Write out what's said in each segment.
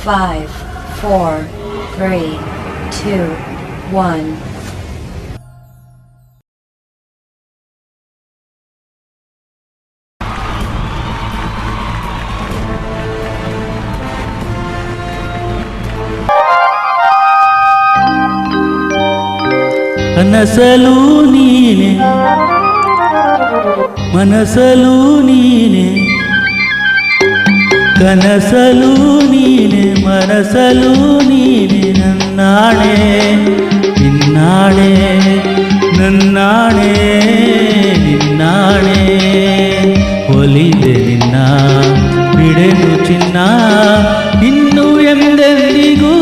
5, 4, 3, 2, 1. ಕನಸಲು ನೀನೆ ಮನಸಲು ನೀನೆ ಕನಸಲು ನೀನೆ ಮನಸಲು ನೀನೆ ನನ್ನಾಣೆ ನಿನ್ನಾಣೆ ನನ್ನಾಣೆ ನಿನ್ನಾಣೆ ಒಲಿದೆ ನಿನ್ನ ಬಿಡೆನು ಚಿನ್ನ ಇನ್ನು ಎಂದೆಂದಿಗೂ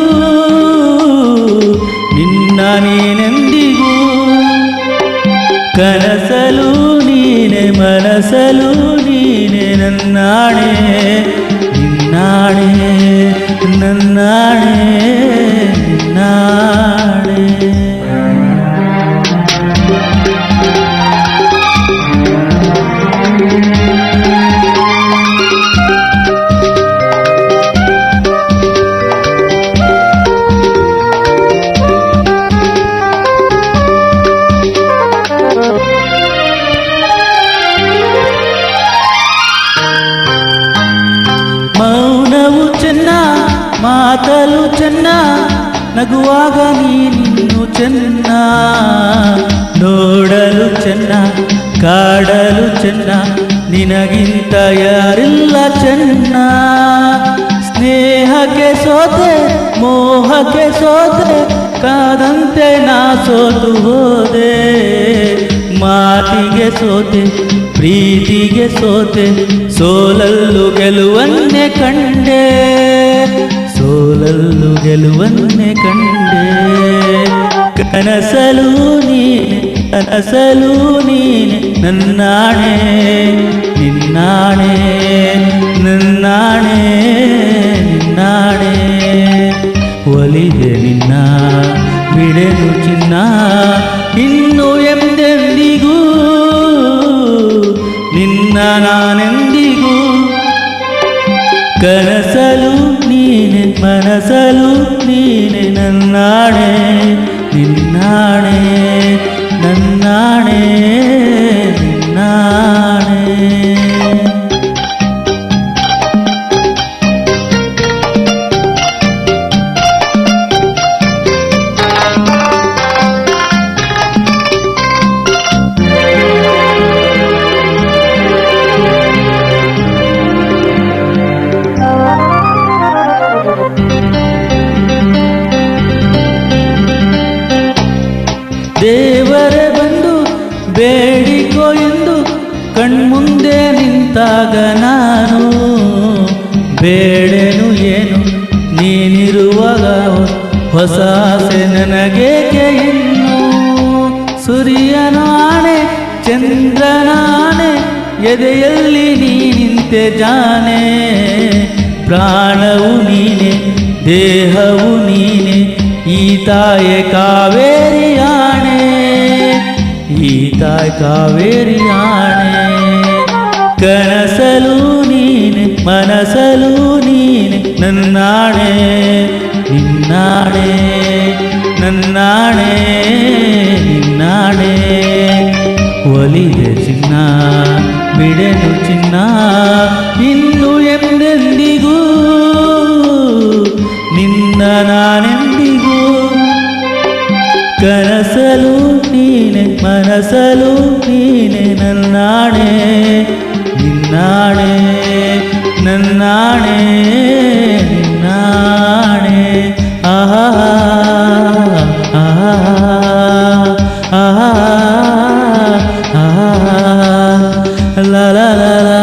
ನಿನ್ನ ನೀನೆಂದಿಗೂ ಕನಸಲು ನೀನೆ ಮನಸಲು ನೀನೆ ನನ್ನಾಣೆ ನಿನ್ನಾಣೆ ನನ್ನಾಣೆ ನಿನ್ನಾಣೆ ಮೌನವು ಚೆನ್ನ ಮಾತಲು ಚೆನ್ನ ನಗುವಾಗ ನೀನಿನ್ನು ಚೆನ್ನ ನೋಡಲು ಚೆನ್ನ ಕಾಡಲು ಚೆನ್ನ ನಿನಗಿಂತ ಯಾರಿಲ್ಲ ಚೆನ್ನ ಸ್ನೇಹಕ್ಕೆ ಸೋತೆ ಮೋಹಕ್ಕೆ ಸೋತೆ ಕಾದಂತೆ ನಾ ಸೋತು ಹೋದೆ ಮಾತಿಗೆ ಸೋತೆ ಪ್ರೀತಿಗೆ ಸೋತೆ ಸೋಲಲ್ಲು ಗೆಲುವನ್ನೇ ಕಂಡೆ ಸೋಲಲ್ಲು ಗೆಲುವನ್ನೇ ಕಂಡೆ ಕನಸಲು ನೀನೆ ಕನಸಲು ನೀನೆ ನನ್ನಾಣೆ ನಿನ್ನಾಣೆ ನನ್ನಾಣೆ ನಿನ್ನಾಣೆ ಒಲಿದೆ ನಿನ್ನ ಬಿಡೆನು ಚಿನ್ನ ಇನ್ನು ಎಂದೆಂದಿಗೂ ನಿನ್ನ ನಾನೆಂದಿಗೂ ಕನಸಲು ನೀನೆ ಮನಸಲು ನೀನೆ ನನ್ನಾಣೆ ನಿನ್ನಾಣೆ ನನ್ನಾಣೆ ನಿನ್ನಾಣೆ ದೇವರೇ ಬಂದು ಬೇಡಿಕೋ ಎಂದು ಕಣ್ಮುಂದೆ ನಿಂತಾಗ ನಾನು ಬೇಡೇನು ಏನು ನೀನಿರುವಾಗ ಹೊಸ ಆಸೆ ನನಗೇಕೆ ಇನ್ನು ಸೂರ್ಯನಾಣೆ ಚಂದ್ರನಾಣೆ ಎದೆಯಲ್ಲಿ ನೀ ನಿಂತೆ ಜಾನೆ ಪ್ರಾಣವು ನೀನೆ ದೇಹವು ನೀನೆ ಈ ತಾಯೆ ಕಾವೇರಿಯಾಣೆ ಈ ತಾಯಿ ಕಾವೇರಿಯಾಣೆ ಕನಸಲು ನೀನೆ ಮನಸಲು ನೀನೆ ನನ್ನಾಣೆ ನಿನ್ನಾಣೆ ನನ್ನಾಣೆ ನಿನ್ನಾಣೆ ಒಲಿದೆ ಚಿನ್ನ ಬಿಡೆನು ಚಿನ್ನ ಇನ್ನು ಎಂದೆಂದಿಗೂ ನಿನ್ನ ನಾನೆಂದಿಗೂ ಕನಸಲು ನೀನೆ ಮನಸಲು ನೀನೆ ನನ್ನಾಣೆ ನಿನ್ನಾಣೆ ನನ್ನಾಣೆ ನಿನ್ನಾಣೆ ಆಹಾ ಆಹಾ ಆಹಾ ಆಹಾ ಲಾ ಲಾ ಲಾ